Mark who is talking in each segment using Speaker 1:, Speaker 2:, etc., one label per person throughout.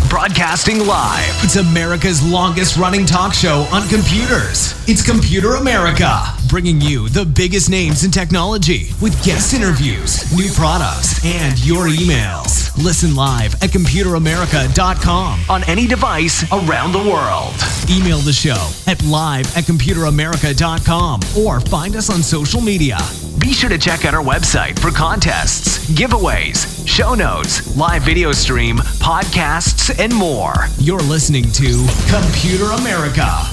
Speaker 1: Broadcasting live. It's America's longest running talk show on computers. It's Computer America, bringing you the biggest names in technology with guest interviews, new products, and your emails. Listen live at computeramerica.com on any device around the world. Email the show at live@computeramerica.com or find us on social media. Be sure to check out our website for contests, giveaways, show notes, live video stream, podcasts, and more. You're listening to Computer America.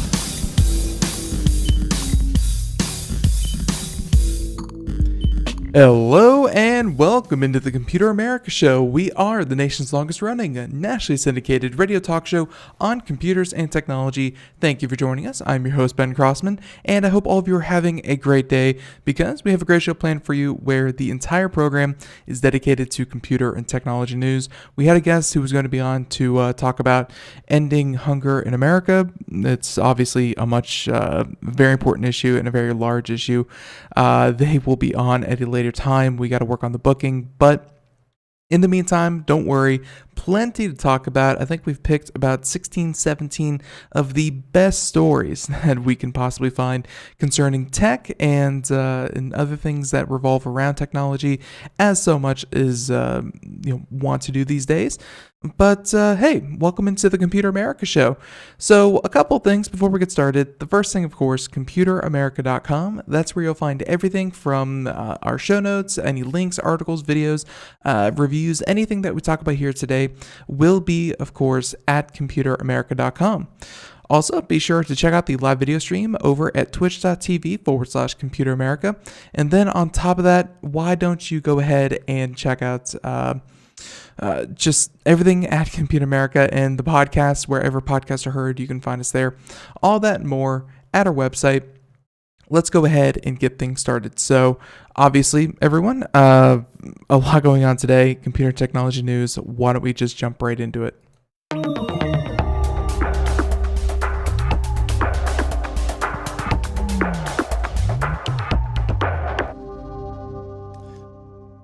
Speaker 2: Hello and welcome into the Computer America Show. We are the nation's longest running, nationally syndicated radio talk show on computers and technology. Thank you for joining us. I'm your host, Ben Crossman, and I hope all of you are having a great day because we have a great show planned for you where the entire program is dedicated to computer and technology news. We had a guest who was going to be on to talk about ending hunger in America. It's obviously a very important issue and a very large issue. They will be on at a later time. We got to work on the booking, but in the meantime, don't worry, plenty to talk about. I think we've picked about 16, 17 of the best stories that we can possibly find concerning tech and other things that revolve around technology, as so much is want to do these days. But hey, welcome into the Computer America Show. So a couple things before we get started. The first thing, of course, computeramerica.com. That's where you'll find everything from our show notes, any links, articles, videos, reviews, anything that we talk about here today will be, of course, at computeramerica.com. Also, be sure to check out the live video stream over at twitch.tv/computeramerica. And then on top of that, why don't you go ahead and check out just everything at Computer America and the podcast, wherever podcasts are heard, you can find us there. All that and more at our website. Let's go ahead and get things started. So obviously, everyone, a lot going on today, computer technology news. Why don't we just jump right into it?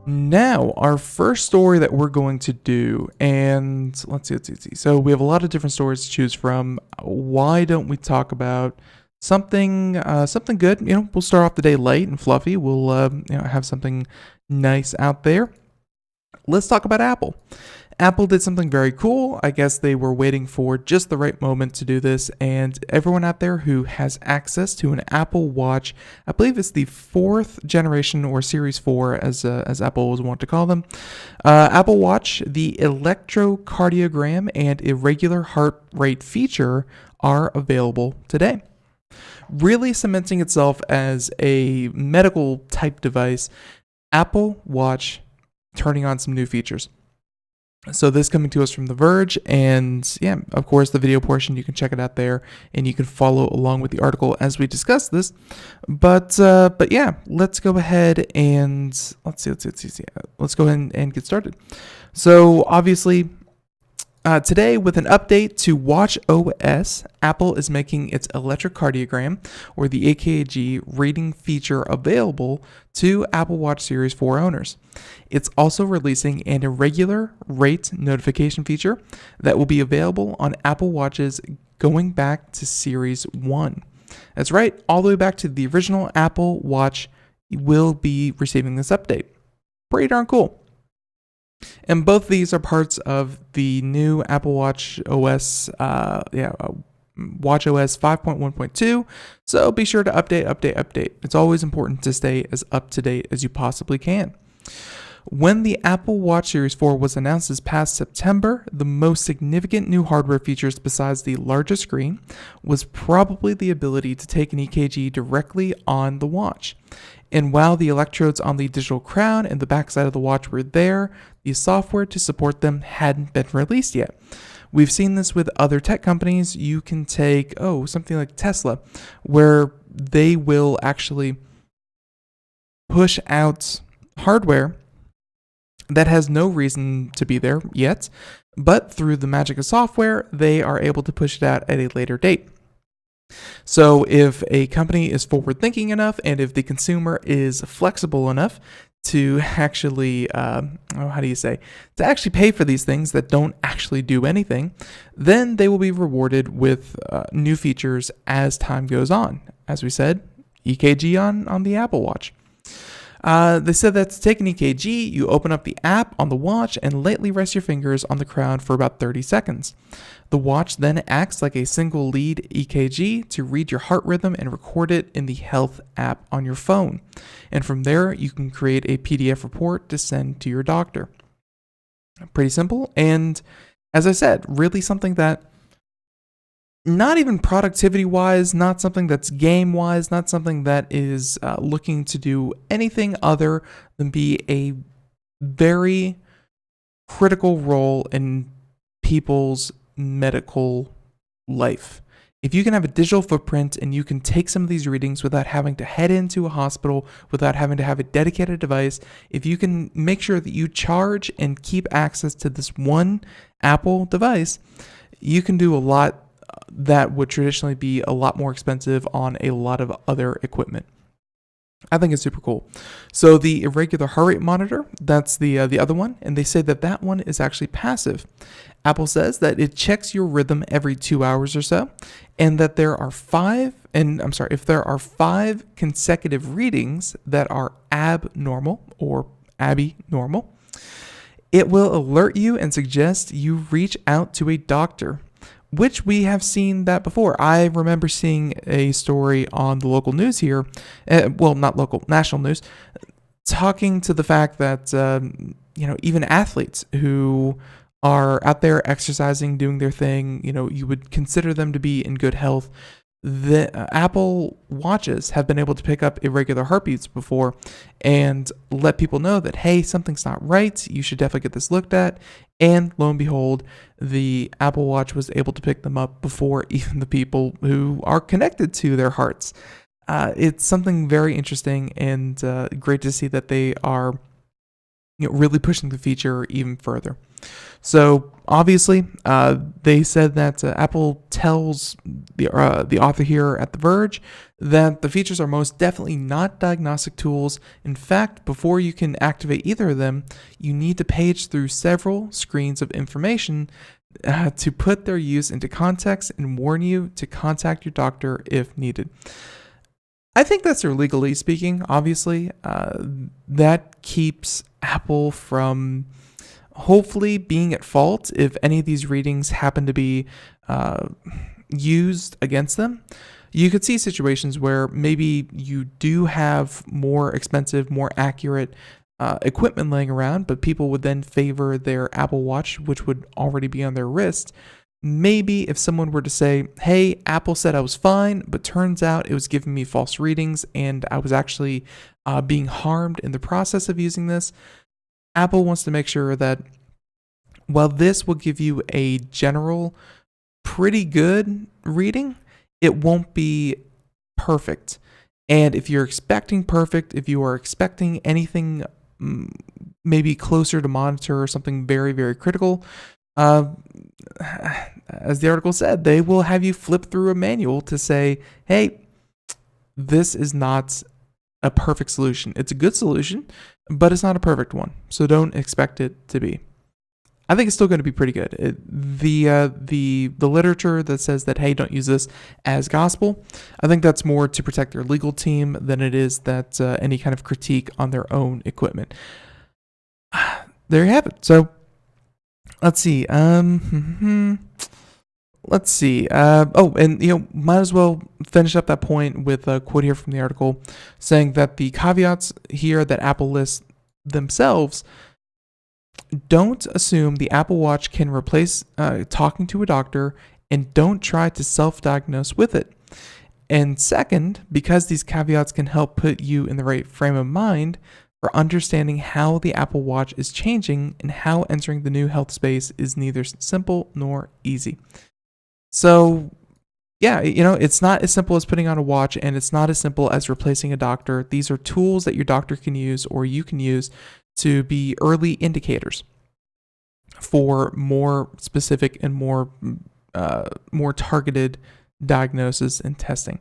Speaker 2: Now, our first story that we're going to do, and let's see. So we have a lot of different stories to choose from. Why don't we talk about something good? We'll start off the day light and fluffy. We'll have something nice out there. Let's talk about Apple. Apple did something very cool. I guess they were waiting for just the right moment to do this, and everyone out there who has access to an Apple Watch, I believe it's the 4th generation or Series 4 as Apple was wont to call them, Apple Watch, the electrocardiogram and irregular heart rate feature are available today. Really cementing itself as a medical type device, Apple Watch turning on some new features. So this coming to us from The Verge, and yeah, of course, the video portion, you can check it out there, and you can follow along with the article as we discuss this. But yeah, let's go ahead and let's go ahead and get started. So obviously, today, with an update to Watch OS, Apple is making its electrocardiogram, or the EKG reading feature, available to Apple Watch Series 4 owners. It's also releasing an irregular rate notification feature that will be available on Apple Watches going back to Series 1. That's right, all the way back to the original Apple Watch will be receiving this update. Pretty darn cool. And both these are parts of the new Apple Watch OS watchOS 5.1.2. So be sure to update. It's always important to stay as up to date as you possibly can. When the Apple Watch Series 4 was announced this past September, the most significant new hardware features besides the larger screen was probably the ability to take an EKG directly on the watch. And while the electrodes on the digital crown and the backside of the watch were there, the software to support them hadn't been released yet. We've seen this with other tech companies. You can take, something like Tesla, where they will actually push out hardware that has no reason to be there yet, but through the magic of software, they are able to push it out at a later date. So if a company is forward thinking enough and if the consumer is flexible enough to actually, to actually pay for these things that don't actually do anything, then they will be rewarded with new features as time goes on. As we said, EKG on the Apple Watch. They said that to take an EKG, you open up the app on the watch and lightly rest your fingers on the crown for about 30 seconds. The watch then acts like a single lead EKG to read your heart rhythm and record it in the Health app on your phone. And from there, you can create a PDF report to send to your doctor. Pretty simple. And as I said, really something that not even productivity-wise, not something that's game-wise, not something that is looking to do anything other than be a very critical role in people's medical life. If you can have a digital footprint and you can take some of these readings without having to head into a hospital, without having to have a dedicated device, if you can make sure that you charge and keep access to this one Apple device, you can do a lot that would traditionally be a lot more expensive on a lot of other equipment. I think it's super cool. So the irregular heart rate monitor, that's the other one, and they say that one is actually passive. Apple says that it checks your rhythm every 2 hours or so, and that if there are 5 consecutive readings that are abnormal or abnormal, it will alert you and suggest you reach out to a doctor, which we have seen that before. I remember seeing a story on the local news here, not local, national news, talking to the fact that, even athletes who are out there exercising, doing their thing, you would consider them to be in good health. The Apple Watches have been able to pick up irregular heartbeats before and let people know that, hey, something's not right. You should definitely get this looked at. And lo and behold, the Apple Watch was able to pick them up before even the people who are connected to their hearts. It's something very interesting and great to see that they are really pushing the feature even further. So obviously, they said that Apple tells the author here at The Verge that the features are most definitely not diagnostic tools. In fact, before you can activate either of them, you need to page through several screens of information to put their use into context and warn you to contact your doctor if needed. I think that's legally speaking, obviously. That keeps Apple from hopefully being at fault if any of these readings happen to be used against them. You could see situations where maybe you do have more expensive, more accurate equipment laying around, but people would then favor their Apple Watch, which would already be on their wrist. Maybe if someone were to say, hey, Apple said I was fine, but turns out it was giving me false readings and I was actually being harmed in the process of using this. Apple wants to make sure that while this will give you a general pretty good reading, it won't be perfect. And if you're expecting perfect, if you are expecting anything maybe closer to monitor or something very, very critical, as the article said, they will have you flip through a manual to say, hey, this is not a perfect solution. It's a good solution, but it's not a perfect one. So don't expect it to be. I think it's still going to be pretty good. The literature that says that, hey, don't use this as gospel, I think that's more to protect their legal team than it is that any kind of critique on their own equipment. There you have it. So let's see. Let's see. Might as well finish up that point with a quote here from the article saying that the caveats here that Apple lists themselves: don't assume the Apple Watch can replace talking to a doctor, and don't try to self-diagnose with it. And second, because these caveats can help put you in the right frame of mind for understanding how the Apple Watch is changing and how entering the new health space is neither simple nor easy. So, yeah, it's not as simple as putting on a watch, and it's not as simple as replacing a doctor. These are tools that your doctor can use or you can use to be early indicators for more specific and more targeted diagnosis and testing.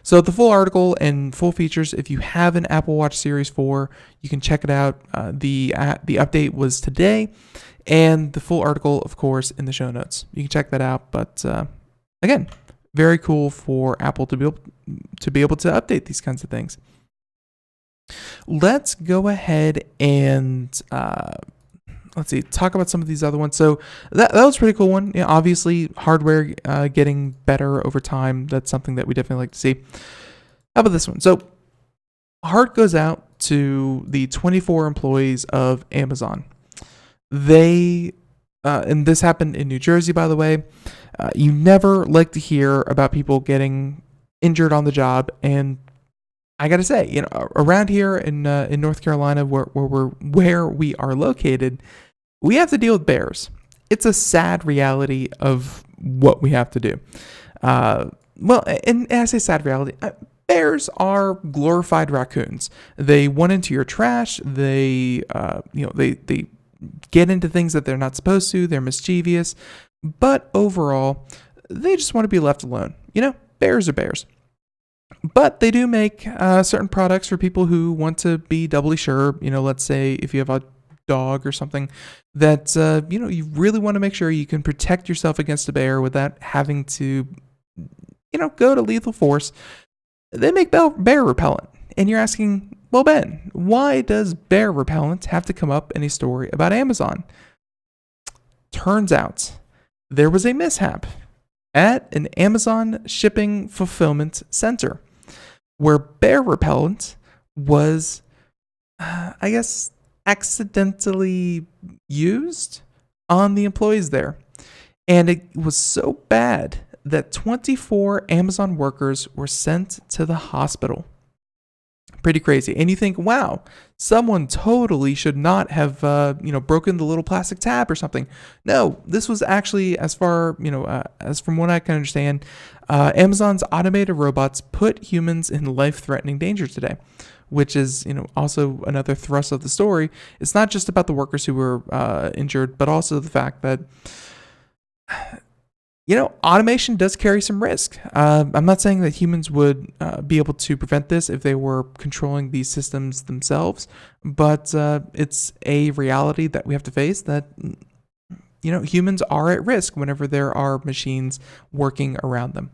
Speaker 2: So the full article and full features, if you have an Apple Watch Series 4, you can check it out. The update was today, and the full article, of course, in the show notes. You can check that out. But again, very cool for Apple to be able to update these kinds of things. Let's go ahead and talk about some of these other ones. So that was a pretty cool one. Obviously, hardware getting better over time. That's something that we definitely like to see. How about this one? So heart goes out to the 24 employees of Amazon. They, and this happened in New Jersey, by the way. You never like to hear about people getting injured on the job, and I gotta say, around here in North Carolina, where we are located, we have to deal with bears. It's a sad reality of what we have to do. And I say sad reality. Bears are glorified raccoons. They want into your trash. They get into things that they're not supposed to. They're mischievous, but overall, they just want to be left alone. Bears are bears. But they do make certain products for people who want to be doubly sure. Let's say if you have a dog or something that, you really want to make sure you can protect yourself against a bear without having to, go to lethal force. They make bear repellent. And you're asking, well, Ben, why does bear repellent have to come up in a story about Amazon? Turns out there was a mishap at an Amazon shipping fulfillment center where bear repellent was, accidentally used on the employees there. And it was so bad that 24 Amazon workers were sent to the hospital. Pretty crazy. And you think, wow, someone totally should not have, broken the little plastic tab or something. No, this was actually, as from what I can understand, Amazon's automated robots put humans in life-threatening danger today, which is, also another thrust of the story. It's not just about the workers who were injured, but also the fact that, automation does carry some risk. I'm not saying that humans would be able to prevent this if they were controlling these systems themselves, but it's a reality that we have to face that, humans are at risk whenever there are machines working around them.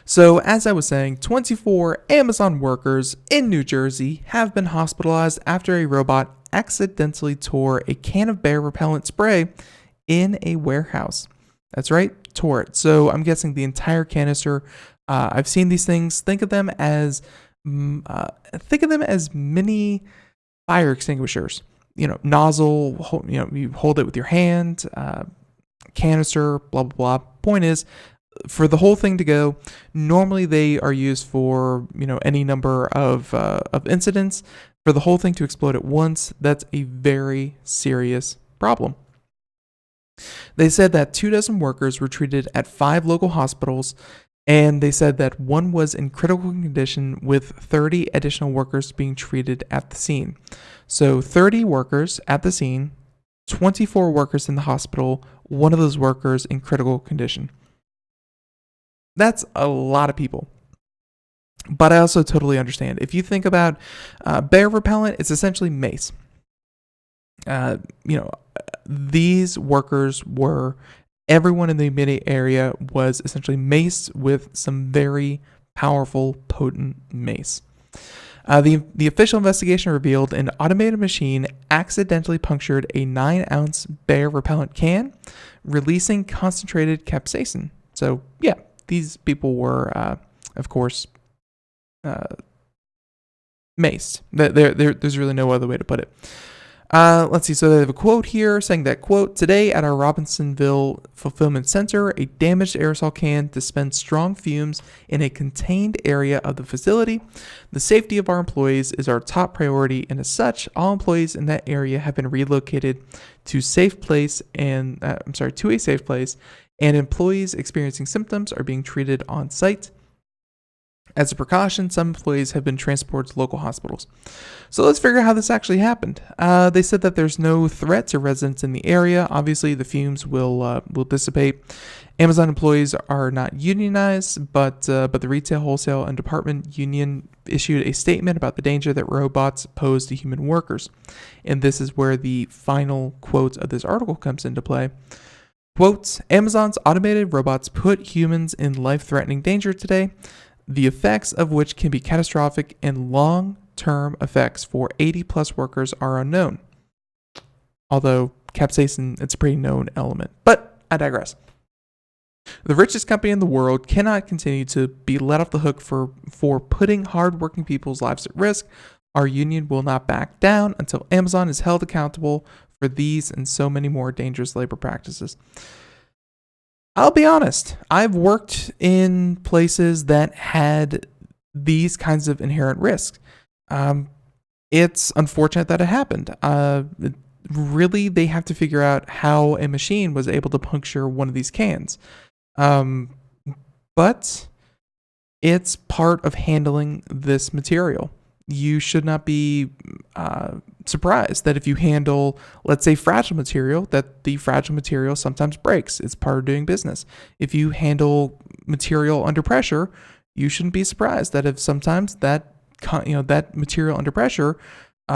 Speaker 2: So, as I was saying, 24 Amazon workers in New Jersey have been hospitalized after a robot accidentally tore a can of bear repellent spray in a warehouse. That's right, tore it. So I'm guessing the entire canister. I've seen these things. Think of them as mini fire extinguishers. Nozzle. You hold it with your hand. Canister. Blah blah blah. Point is, for the whole thing to go, normally they are used for any number of incidents. For the whole thing to explode at once, that's a very serious problem. They said that 24 workers were treated at 5 local hospitals, and they said that one was in critical condition with 30 additional workers being treated at the scene. So 30 workers at the scene, 24 workers in the hospital, one of those workers in critical condition. That's a lot of people. But I also totally understand. If you think about bear repellent, it's essentially mace. These workers everyone in the immediate area was essentially maced with some very powerful, potent mace. The official investigation revealed an automated machine accidentally punctured a 9-ounce bear repellent can, releasing concentrated capsaicin. So, yeah, these people were, of course, maced. There's really no other way to put it. Let's see. So they have a quote here saying that, quote, "Today at our Robinsonville fulfillment center, a damaged aerosol can dispensed strong fumes in a contained area of the facility. The safety of our employees is our top priority, and as such, all employees in that area have been relocated to a safe place, and employees experiencing symptoms are being treated on site. As a precaution, some employees have been transported to local hospitals." So let's figure out how this actually happened. They said that there's no threat to residents in the area. Obviously, the fumes will dissipate. Amazon employees are not unionized, but the retail, wholesale, and department union issued a statement about the danger that robots pose to human workers. And this is where the final quote of this article comes into play. Quote, "Amazon's automated robots put humans in life-threatening danger today, the effects of which can be catastrophic, and long-term effects for 80-plus workers are unknown." Although capsaicin, it's a pretty known element. But I digress. "The richest company in the world cannot continue to be let off the hook for putting hard-working people's lives at risk. Our union will not back down until Amazon is held accountable for these and so many more dangerous labor practices." I'll be honest, I've worked in places that had these kinds of inherent risks. It's unfortunate that it happened. Really, they have to figure out how a machine was able to puncture one of these cans. But it's part of handling this material. You should not be surprised that if you handle, let's say, fragile material, that the fragile material sometimes breaks. It's part of doing business. If you handle material under pressure, you shouldn't be surprised that if sometimes that material under pressure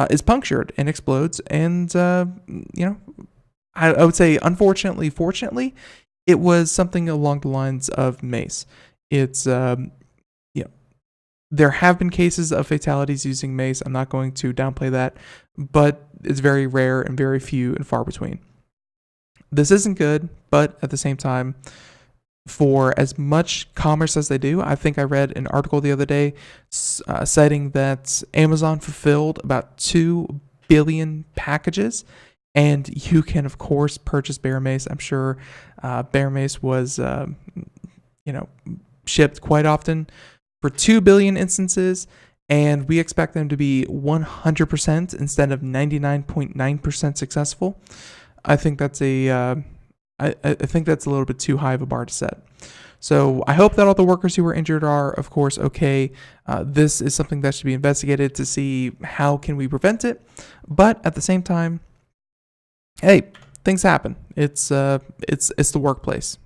Speaker 2: is punctured and explodes. And I would say, unfortunately, fortunately, it was something along the lines of mace. It's there have been cases of fatalities using mace. I'm not going to downplay that, but it's very rare and very few and far between. This isn't good, but at the same time, for as much commerce as they do, I think I read an article the other day citing that Amazon fulfilled about 2 billion packages, and you can, of course, purchase bear mace. I'm sure bear mace was, shipped quite often for 2 billion instances, and we expect them to be 100% instead of 99.9% successful. I think that's I think that's a little bit too high of a bar to set. So I hope that all the workers who were injured are, of course, okay. This is something that should be investigated to see how can we prevent it. But at the same time, hey, things happen. It's the workplace.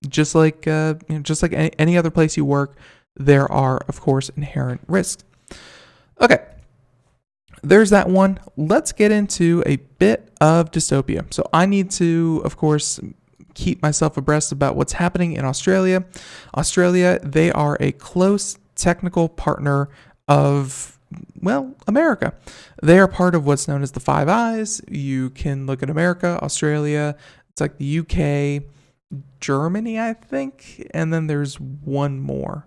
Speaker 2: Just like any other place you work, there are, of course, inherent risks. Okay, there's that one. Let's get into a bit of dystopia. So I need to, of course, keep myself abreast about what's happening in Australia. Australia, they are a close technical partner of, America. They are part of what's known as the Five Eyes. You can look at America, Australia, it's like the UK, Germany, I think, and then there's one more.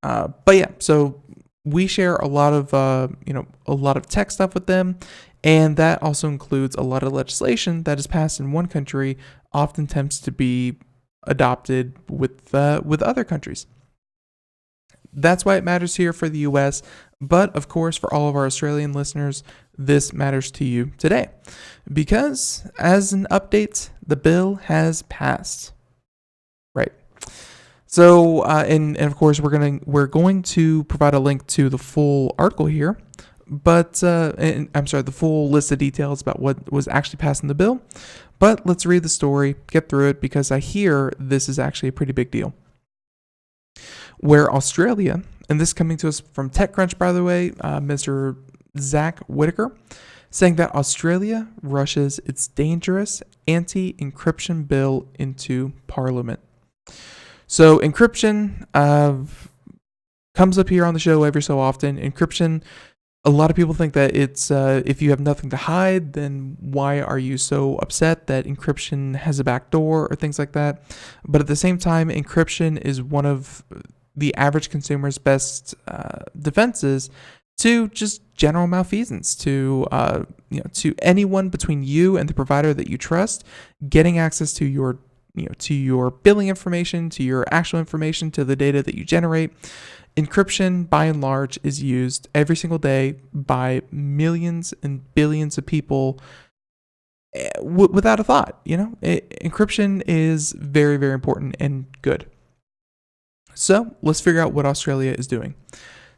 Speaker 2: But yeah, so we share a lot of tech stuff with them, and that also includes a lot of legislation that is passed in one country, often tends to be adopted with other countries. That's why it matters here for the US, but of course for all of our Australian listeners, this matters to you today. Because as an update, the bill has passed. Right. So, and of course, we're going to provide a link to the full article here, but the full list of details about what was actually passed in the bill. But let's read the story, get through it, because I hear this is actually a pretty big deal. Where Australia, and this is coming to us from TechCrunch, by the way, Mr. Zach Whitaker, saying that Australia rushes its dangerous anti-encryption bill into Parliament. So encryption comes up here on the show every so often. Encryption A lot of people think that it's if you have nothing to hide, then why are you so upset that encryption has a backdoor or things like that? But at the same time, encryption is one of the average consumer's best defenses to just general malfeasance, to anyone between you and the provider that you trust, getting access to your billing information, to your actual information, to the data that you generate. Encryption, by and large, is used every single day by millions and billions of people without a thought. Encryption is very, very important and good. So let's figure out what Australia is doing.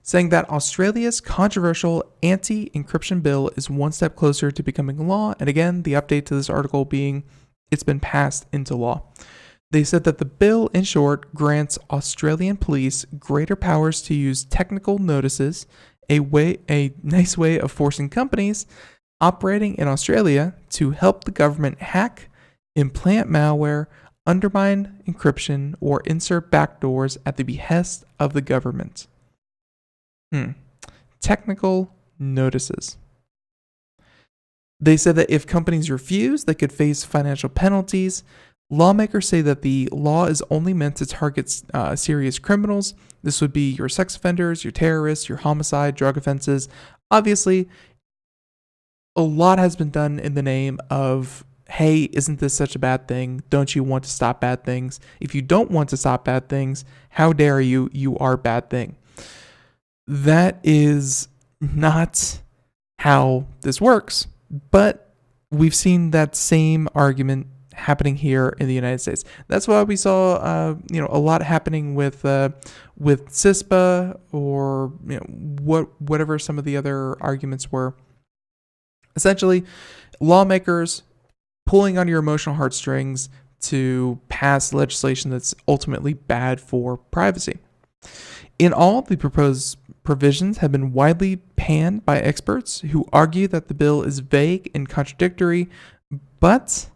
Speaker 2: Saying that Australia's controversial anti-encryption bill is one step closer to becoming law. And again, the update to this article being it's been passed into law. They said that the bill, in short, grants Australian police greater powers to use technical notices, a nice way of forcing companies operating in Australia to help the government hack, implant malware, undermine encryption, or insert backdoors at the behest of the government. Technical notices. They said that if companies refuse, they could face financial penalties. Lawmakers say that the law is only meant to target serious criminals. This would be your sex offenders, your terrorists, your homicide, drug offenses. Obviously, a lot has been done in the name of, hey, isn't this such a bad thing? Don't you want to stop bad things? If you don't want to stop bad things, how dare you? You are a bad thing. That is not how this works, but we've seen that same argument happening here in the United States. That's why we saw, a lot happening with CISPA or whatever some of the other arguments were. Essentially, lawmakers pulling on your emotional heartstrings to pass legislation that's ultimately bad for privacy. In all, the proposed provisions have been widely panned by experts who argue that the bill is vague and contradictory, but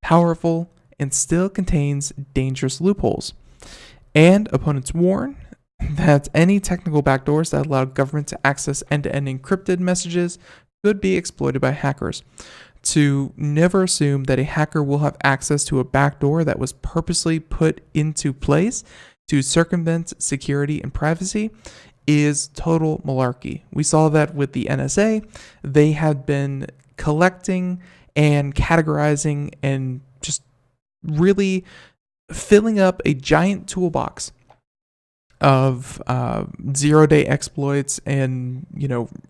Speaker 2: powerful and still contains dangerous loopholes. And opponents warn that any technical backdoors that allow government to access end-to-end encrypted messages could be exploited by hackers. To never assume that a hacker will have access to a backdoor that was purposely put into place to circumvent security and privacy is total malarkey. We saw that with the NSA. They had been collecting and categorizing and just really filling up a giant toolbox of zero-day exploits and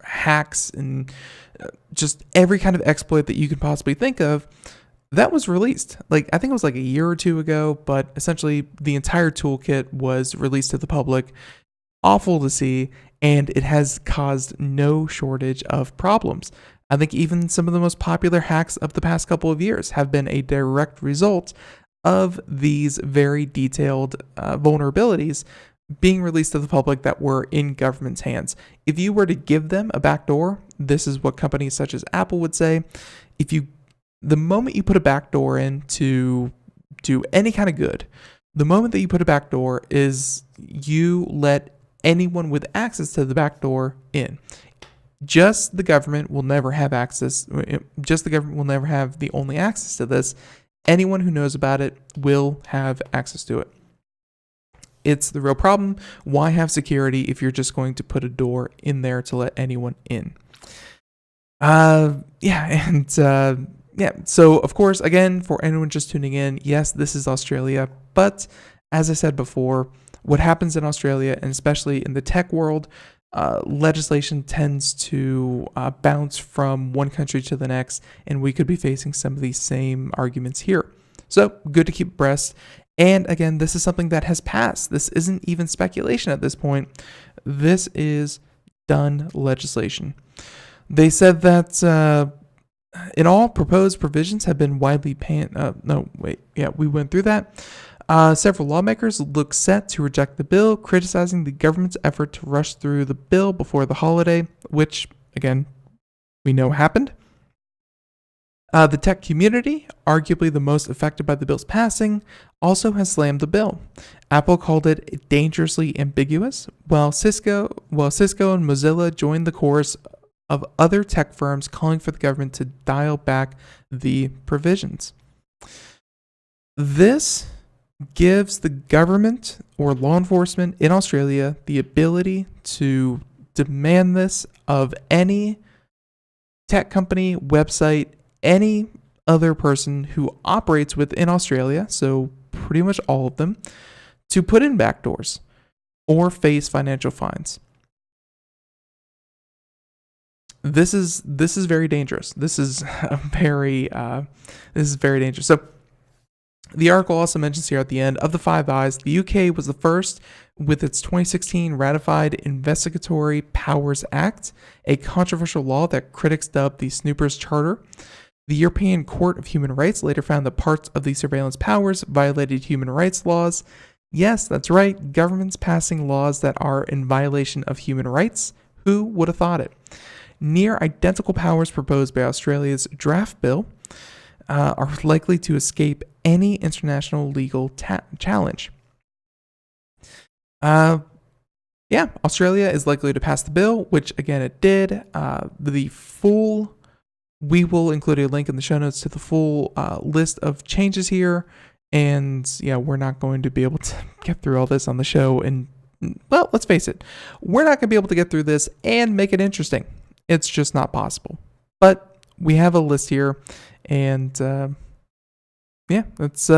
Speaker 2: hacks and just every kind of exploit that you could possibly think of. That was released. I think it was a year or two ago, but essentially the entire toolkit was released to the public. Awful to see, and it has caused no shortage of problems. I think even some of the most popular hacks of the past couple of years have been a direct result of these very detailed vulnerabilities being released to the public that were in government's hands. If you were to give them a backdoor, this is what companies such as Apple would say. The moment you put a backdoor in to do any kind of good, the moment that you put a backdoor is you let anyone with access to the backdoor in. Just the government will never have access. Just the government will never have the only access to this. Anyone who knows about it will have access to it. It's the real problem. Why have security if you're just going to put a door in there to let anyone in? So of course, again, for anyone just tuning in, yes, this is Australia, but as I said before, what happens in Australia, and especially in the tech world, legislation tends to bounce from one country to the next, and we could be facing some of these same arguments here. So good to keep abreast. And again, this is something that has passed. This isn't even speculation at this point. This is done legislation. They said that in all, proposed provisions have been widely panned. We went through that. Several lawmakers look set to reject the bill, criticizing the government's effort to rush through the bill before the holiday, which, again, we know happened. The tech community, arguably the most affected by the bill's passing, also has slammed the bill. Apple called it dangerously ambiguous, while Cisco and Mozilla joined the chorus of other tech firms calling for the government to dial back the provisions. This gives the government or law enforcement in Australia the ability to demand this of any tech company, website, any other person who operates within Australia, so pretty much all of them, to put in backdoors or face financial fines. This is very dangerous. This is very dangerous. So the article also mentions here at the end, of the Five Eyes, the UK was the first with its 2016 ratified Investigatory Powers Act, a controversial law that critics dubbed the Snoopers Charter. The European Court of Human Rights later found that parts of the surveillance powers violated human rights laws. Yes, that's right, governments passing laws that are in violation of human rights. Who would have thought it? Near identical powers proposed by Australia's draft bill are likely to escape any international legal challenge. Australia is likely to pass the bill, which again it did. We will include a link in the show notes to the full list of changes here. And yeah, we're not going to be able to get through all this on the show. And well, let's face it, we're not going to be able to get through this and make it interesting. It's just not possible. But we have a list here. And yes,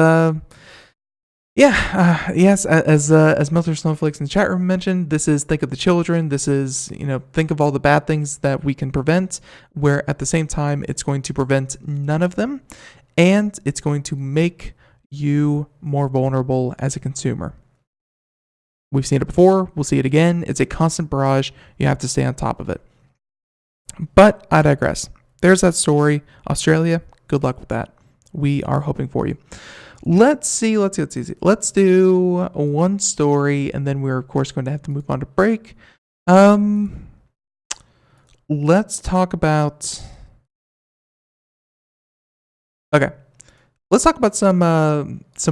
Speaker 2: as Milter Snowflakes in the chat room mentioned, this is think of the children. This is, think of all the bad things that we can prevent, where at the same time, it's going to prevent none of them, and it's going to make you more vulnerable as a consumer. We've seen it before. We'll see it again. It's a constant barrage. You have to stay on top of it. But I digress. There's that story. Australia, good luck with that. We are hoping for you. Let's see. Let's do one story, and then we're, of course, going to have to move on to break. Let's talk about... Okay. Let's talk about some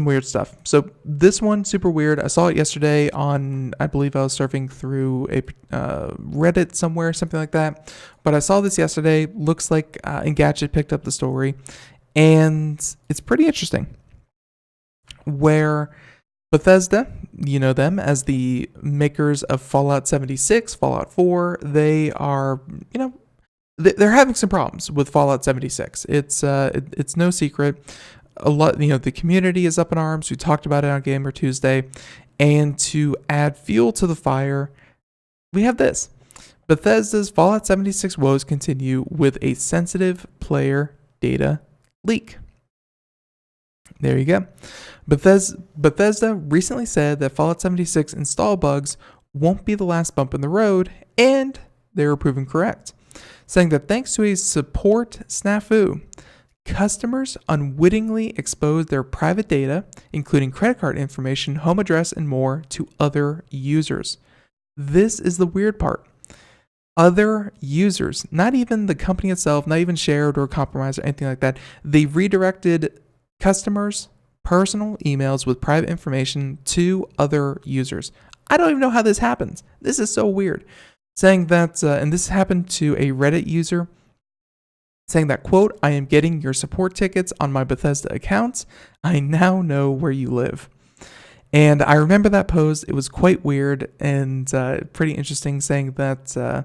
Speaker 2: weird stuff. So this one, super weird. I saw it yesterday on, I believe I was surfing through a Reddit somewhere, something like that. But I saw this yesterday. Looks like Engadget picked up the story. And it's pretty interesting. Where Bethesda, you know them as the makers of Fallout 76, Fallout 4, they are, they're having some problems with Fallout 76. It's no secret. A lot, the community is up in arms. We talked about it on Gamer Tuesday. And to add fuel to the fire, we have this. Bethesda's Fallout 76 woes continue with a sensitive player data leak. There you go. Bethesda recently said that Fallout 76 install bugs won't be the last bump in the road, and they were proven correct, saying that thanks to a support snafu, customers unwittingly exposed their private data, including credit card information, home address, and more, to other users. This is the weird part. Other users, not even the company itself, not even shared or compromised or anything like that. They redirected customers' personal emails with private information to other users. I don't even know how this happens. This is so weird. Saying that, and this happened to a Reddit user, saying that, quote, "I am getting your support tickets on my Bethesda accounts. I now know where you live." And I remember that post. It was quite weird and pretty interesting, saying that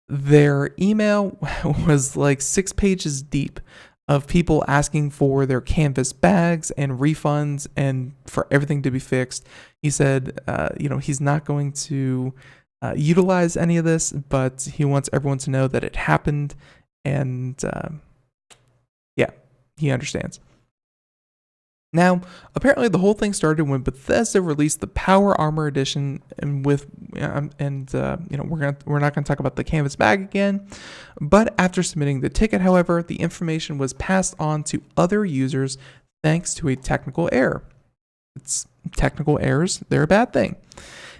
Speaker 2: their email was like 6 pages deep of people asking for their canvas bags and refunds and for everything to be fixed. He said, he's not going to utilize any of this, but he wants everyone to know that it happened. And he understands. Now, apparently the whole thing started when Bethesda released the Power Armor Edition, and we're not going to talk about the canvas bag again. But after submitting the ticket, however, the information was passed on to other users thanks to a technical error. Technical errors, they're a bad thing.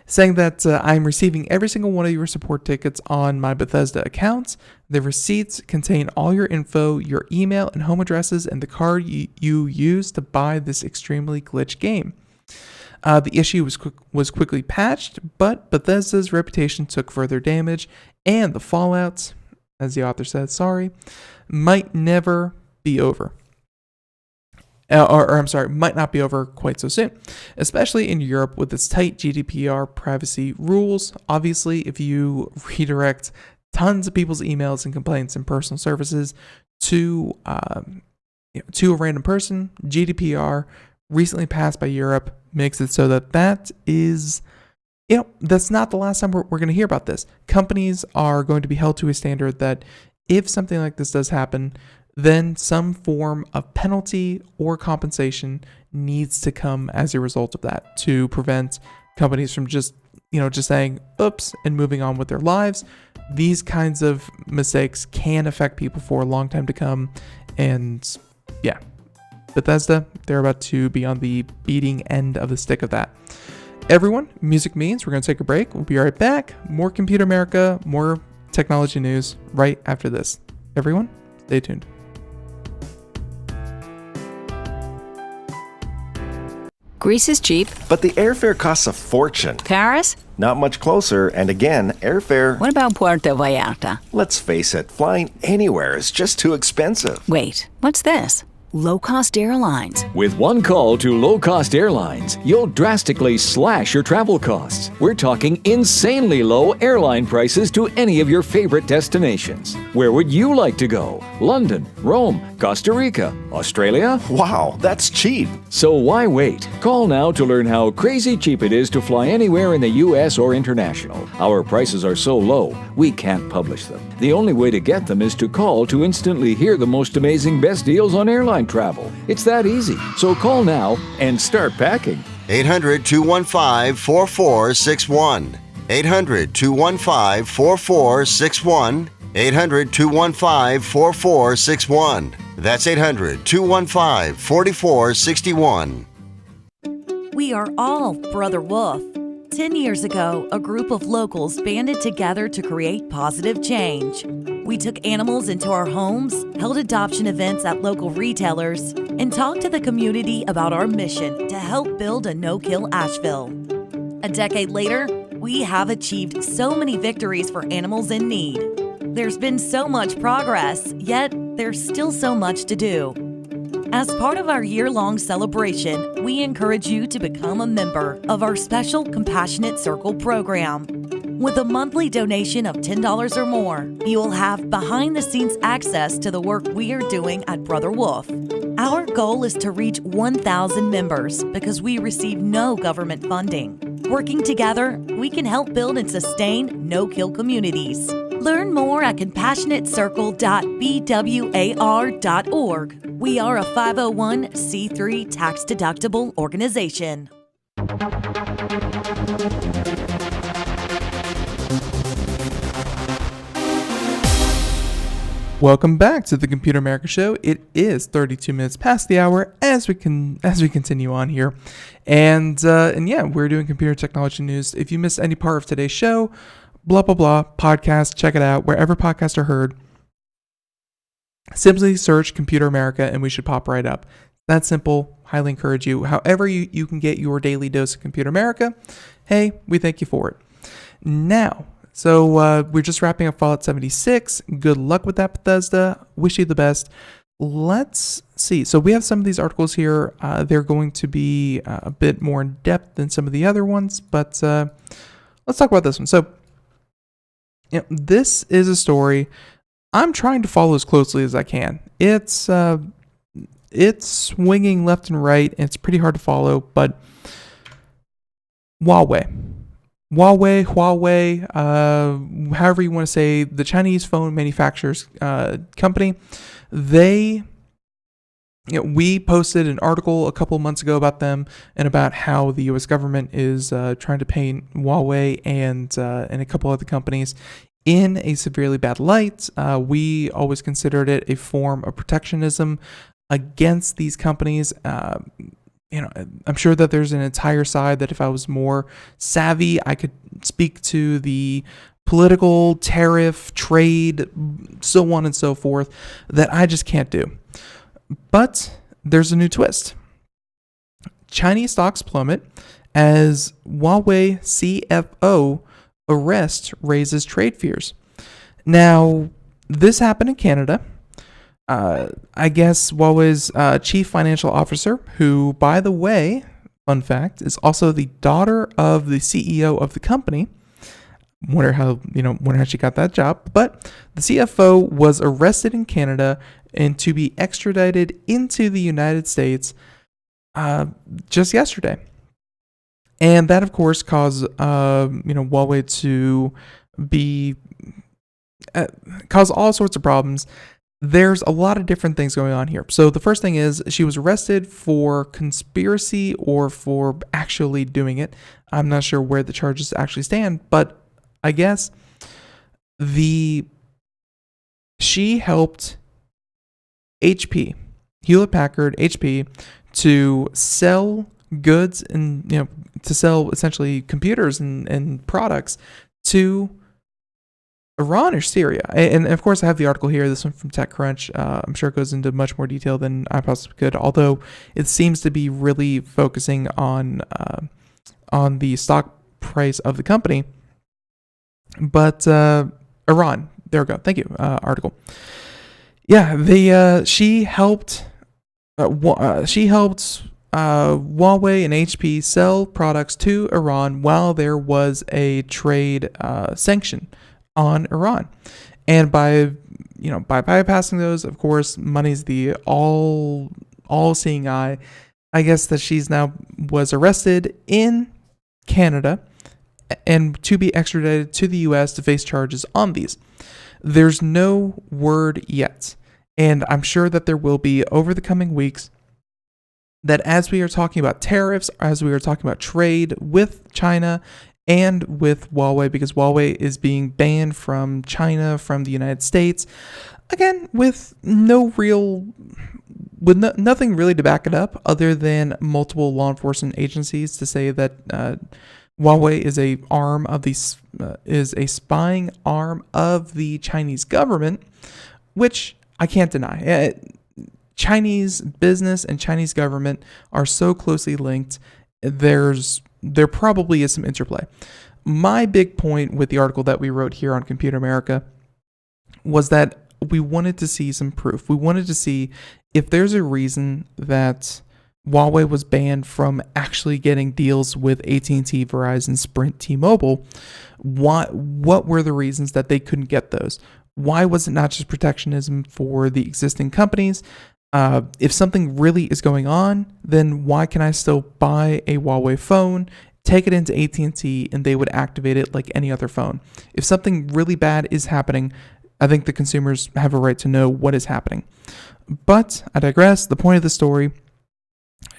Speaker 2: Saying that I'm receiving every single one of your support tickets on my Bethesda accounts. The receipts contain all your info, your email and home addresses, and the card you used to buy this extremely glitched game. The issue was quickly patched, but Bethesda's reputation took further damage, and the fallout as the author says, sorry, might never be over. Might not be over quite so soon, especially in Europe with its tight GDPR privacy rules. Obviously, if you redirect tons of people's emails and complaints and personal services to a random person, GDPR recently passed by Europe makes it so that is, that's not the last time we're going to hear about this. Companies are going to be held to a standard that if something like this does happen, then some form of penalty or compensation needs to come as a result of that to prevent companies from just saying oops and moving on with their lives. These kinds of mistakes can affect people for a long time to come. And yeah, Bethesda, they're about to be on the beating end of the stick of that. Everyone, music means we're going to take a break. We'll be right back. More Computer America, more technology news right after this. Everyone, stay tuned.
Speaker 3: Greece is cheap.
Speaker 4: But the airfare costs a fortune.
Speaker 3: Paris?
Speaker 4: Not much closer, and again, airfare...
Speaker 3: What about Puerto Vallarta?
Speaker 4: Let's face it, flying anywhere is just too expensive.
Speaker 3: Wait, what's this? Low-cost airlines.
Speaker 5: With one call to low-cost airlines, you'll drastically slash your travel costs. We're talking insanely low airline prices to any of your favorite destinations. Where would you like to go? London, Rome, Costa Rica, Australia?
Speaker 4: Wow, that's cheap.
Speaker 5: So why wait? Call now to learn how crazy cheap it is to fly anywhere in the U.S. or international. Our prices are so low, we can't publish them. The only way to get them is to call to instantly hear the most amazing best deals on airline travel. It's that easy. So call now and start packing.
Speaker 6: 800-215-4461. 800-215-4461. 800-215-4461. That's 800-215-4461.
Speaker 7: We are all Brother Wolf. 10 years ago, a group of locals banded together to create positive change. We took animals into our homes, held adoption events at local retailers, and talked to the community about our mission to help build a no-kill Asheville. A decade later, we have achieved so many victories for animals in need. There's been so much progress, yet there's still so much to do. As part of our year-long celebration, we encourage you to become a member of our special Compassionate Circle program. With a monthly donation of $10 or more, you will have behind-the-scenes access to the work we are doing at Brother Wolf. Our goal is to reach 1,000 members because we receive no government funding. Working together, we can help build and sustain no-kill communities. Learn more at compassionatecircle.bwar.org. We are a 501c3 tax-deductible organization.
Speaker 2: Welcome back to the Computer America Show. It is 32 minutes past the hour as we continue on here, and yeah, we're doing computer technology news. If you missed any part of today's show, blah blah blah podcast, check it out wherever podcasts are heard. Simply search Computer America and we should pop right up. That simple. Highly encourage you. However you can get your daily dose of Computer America, hey, we thank you for it. Now, so we're just wrapping up Fallout 76. Good luck with that, Bethesda. Wish you the best. Let's see. So we have some of these articles here. They're going to be a bit more in depth than some of the other ones, but let's talk about this one. So this is a story I'm trying to follow as closely as I can. It's swinging left and right, and it's pretty hard to follow, but Huawei, however you want to say, the Chinese phone manufacturers company, we posted an article a couple months ago about them and about how the U.S. government is trying to paint Huawei and a couple other companies in a severely bad light. We always considered it a form of protectionism against these companies. I'm sure that there's an entire side that if I was more savvy, I could speak to the political, tariff, trade, so on and so forth, that I just can't do. But there's a new twist. Chinese stocks plummet as Huawei CFO arrest raises trade fears. Now, this happened in Canada. I guess Huawei's chief financial officer, who, by the way, fun fact, is also the daughter of the CEO of the company. Wonder how she got that job. But the CFO was arrested in Canada and to be extradited into the United States just yesterday. And that, of course, caused Huawei to be cause all sorts of problems. There's a lot of different things going on here. So the first thing is she was arrested for conspiracy or for actually doing it. I'm not sure where the charges actually stand, but I guess she helped HP, Hewlett Packard, HP, to sell goods and to sell essentially computers and products to Iran or Syria. And of course I have the article here, this one from TechCrunch. I'm sure it goes into much more detail than I possibly could, although it seems to be really focusing on the stock price of the company. But Iran, there we go. Thank you. Article. Yeah, she helped Huawei and HP sell products to Iran while there was a trade sanction on Iran, and by bypassing those, of course, money's the all-seeing eye. I guess that she's now was arrested in Canada and to be extradited to the U.S. to face charges on these. There's no word yet, and I'm sure that there will be over the coming weeks, that as we are talking about tariffs, as we are talking about trade with China and with Huawei, because Huawei is being banned from China, from the United States, again, with nothing really to back it up other than multiple law enforcement agencies to say that Huawei is a spying arm of the Chinese government, which I can't deny. Chinese business and Chinese government are so closely linked. There probably is some interplay. My big point with the article that we wrote here on Computer America was that we wanted to see some proof. We wanted to see if there's a reason that Huawei was banned from actually getting deals with AT&T, Verizon, Sprint, T-Mobile. What were the reasons that they couldn't get those? Why was it not just protectionism for the existing companies? If something really is going on, then why can I still buy a Huawei phone, take it into AT&T, and they would activate it like any other phone? If something really bad is happening, I think the consumers have a right to know what is happening. But I digress. The point of the story,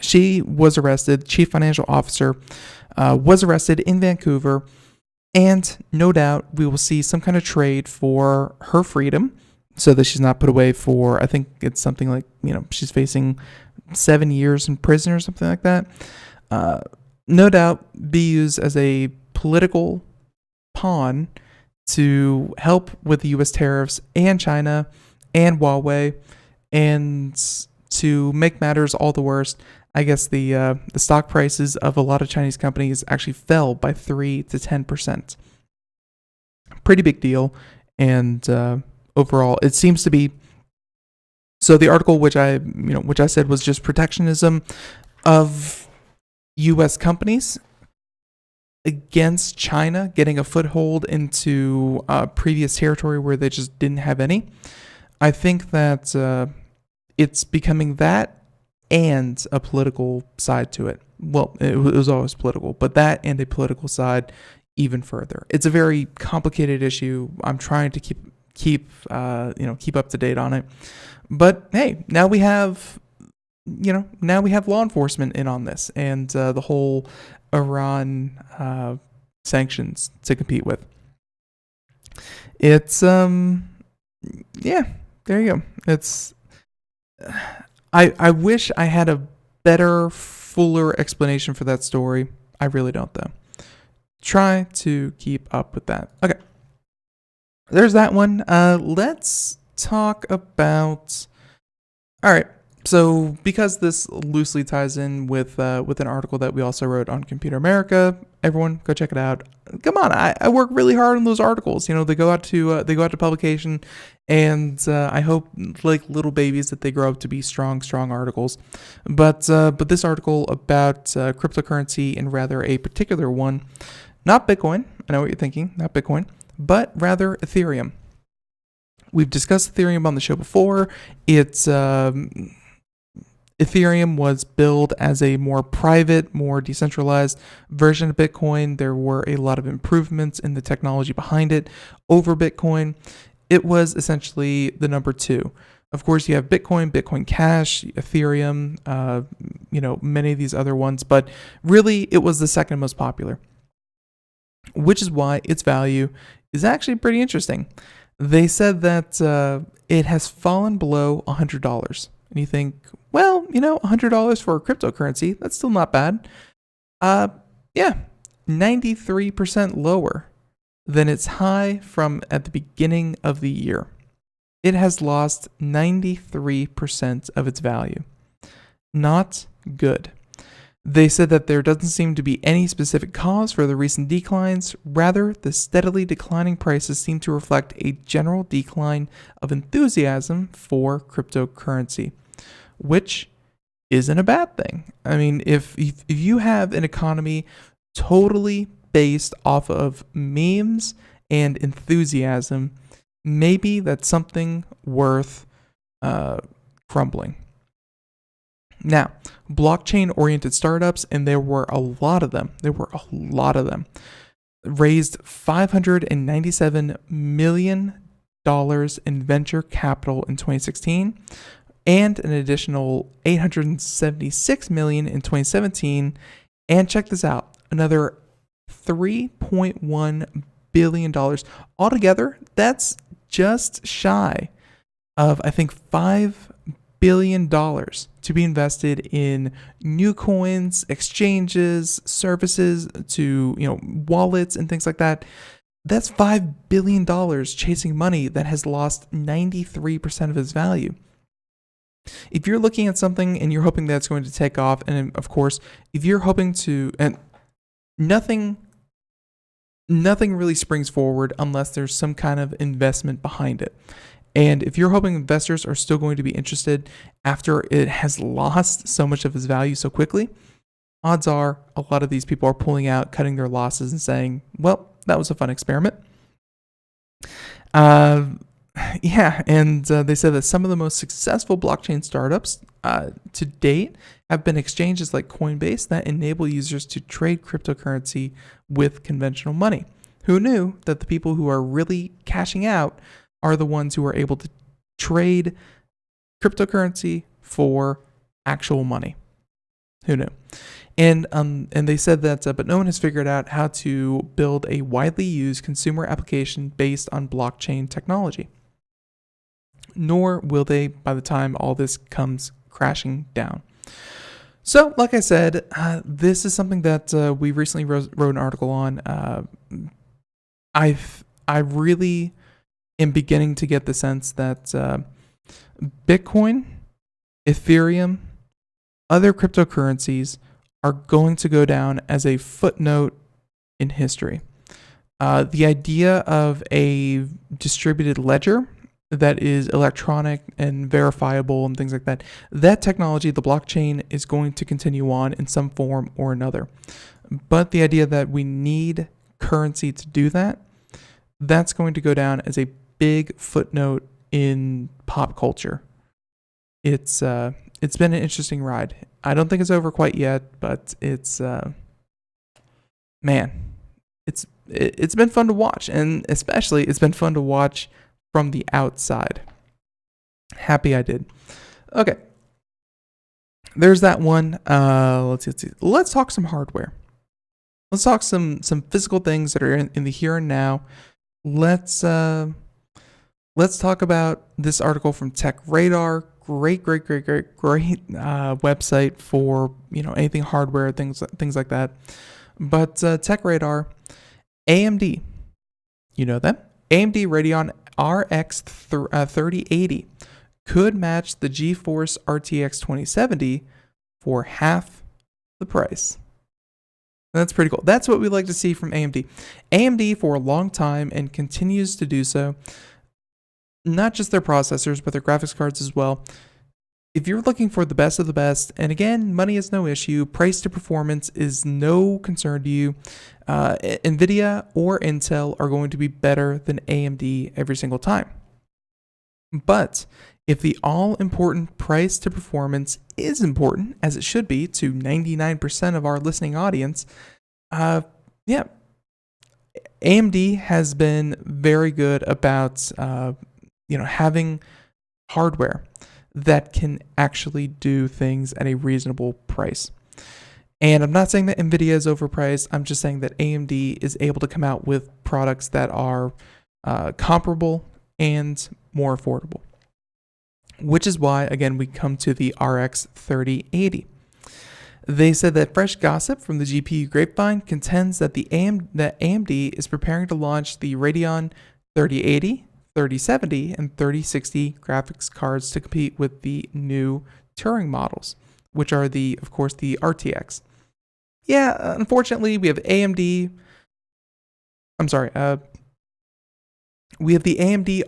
Speaker 2: she was arrested, chief financial officer, was arrested in Vancouver, and no doubt we will see some kind of trade for her freedom so that she's not put away for, I think it's something like, she's facing 7 years in prison or something like that. No doubt be used as a political pawn to help with the U.S. tariffs and China and Huawei, and to make matters all the worse, I guess the stock prices of a lot of Chinese companies actually fell by 3 to 10%. Pretty big deal, and overall, it seems to be. So the article, which I said was just protectionism of U.S. companies against China getting a foothold into previous territory where they just didn't have any. I think that it's becoming that and a political side to it. Well, it was always political, but that and a political side even further. It's a very complicated issue. I'm trying to keep up to date on it. But hey, now we have law enforcement in on this, and the whole Iran sanctions to compete with. It's there you go. It's I wish I had a better, fuller explanation for that story. I really don't, though. Try to keep up with that. Okay. There's that one. Let's talk about. All right. So because this loosely ties in with an article that we also wrote on Computer America, everyone, go check it out. Come on, I work really hard on those articles. They go out to publication, and I hope like little babies that they grow up to be strong articles. But this article about cryptocurrency, and rather a particular one, not Bitcoin. I know what you're thinking, not Bitcoin, but rather Ethereum. We've discussed Ethereum on the show before. It's Ethereum was billed as a more private, more decentralized version of Bitcoin. There were a lot of improvements in the technology behind it over Bitcoin. It was essentially the number 2. Of course, you have Bitcoin, Bitcoin Cash, Ethereum, many of these other ones, but really it was the second most popular, which is why its value is actually pretty interesting. They said that it has fallen below $100. And you think, well, $100 for a cryptocurrency, that's still not bad. 93% lower than its high from at the beginning of the year. It has lost 93% of its value. Not good. They said that there doesn't seem to be any specific cause for the recent declines. Rather, the steadily declining prices seem to reflect a general decline of enthusiasm for cryptocurrency, which isn't a bad thing. I mean, if you have an economy totally based off of memes and enthusiasm, maybe that's something worth crumbling. Now, blockchain-oriented startups, and there were a lot of them, raised $597 million in venture capital in 2016, and an additional $876 million in 2017. And check this out, another $3.1 billion. Altogether, that's just shy of, I think, $5 billion to be invested in new coins, exchanges, services, to wallets and things like that. That's $5 billion chasing money that has lost 93% of its value. If you're looking at something and you're hoping that's going to take off, and of course, if you're hoping to, and nothing really springs forward unless there's some kind of investment behind it. And if you're hoping investors are still going to be interested after it has lost so much of its value so quickly, odds are a lot of these people are pulling out, cutting their losses, and saying, well, that was a fun experiment. And they said that some of the most successful blockchain startups to date have been exchanges like Coinbase that enable users to trade cryptocurrency with conventional money. Who knew that the people who are really cashing out are the ones who are able to trade cryptocurrency for actual money? Who knew? And they said that, but no one has figured out how to build a widely used consumer application based on blockchain technology. Nor will they by the time all this comes crashing down. So, like I said, this is something that we recently wrote an article on. I really am beginning to get the sense that Bitcoin, Ethereum, other cryptocurrencies are going to go down as a footnote in history. The idea of a distributed ledger that is electronic and verifiable and things like that, that technology, the blockchain, is going to continue on in some form or another. But the idea that we need currency to do that, that's going to go down as a big footnote in pop culture. It's been an interesting ride. I don't think it's over quite yet, but it's it's been fun to watch, and especially it's been fun to watch from the outside. Happy I did. Okay, there's that one. Let's see. Let's talk some hardware. Let's talk some physical things that are in the here and now. Let's talk about this article from Tech Radar. Great website for anything hardware, things like that. But Tech Radar, AMD, you know them. AMD Radeon RX 3080 could match the GeForce RTX 2070 for half the price. That's pretty cool. That's what we like to see from AMD. AMD for a long time and continues to do so. Not just their processors, but their graphics cards as well. If you're looking for the best of the best, and again, money is no issue, price to performance is no concern to you, NVIDIA or Intel are going to be better than AMD every single time. But if the all-important price to performance is important, as it should be to 99% of our listening audience, AMD has been very good about having hardware that can actually do things at a reasonable price. And I'm not saying that NVIDIA is overpriced. I'm just saying that AMD is able to come out with products that are comparable and more affordable. Which is why, again, we come to the RX 3080. They said that fresh gossip from the GPU grapevine contends that AMD is preparing to launch the Radeon 3080, 3070, and 3060 graphics cards to compete with the new Turing models, which are of course, the RTX. Yeah, unfortunately, we have the AMD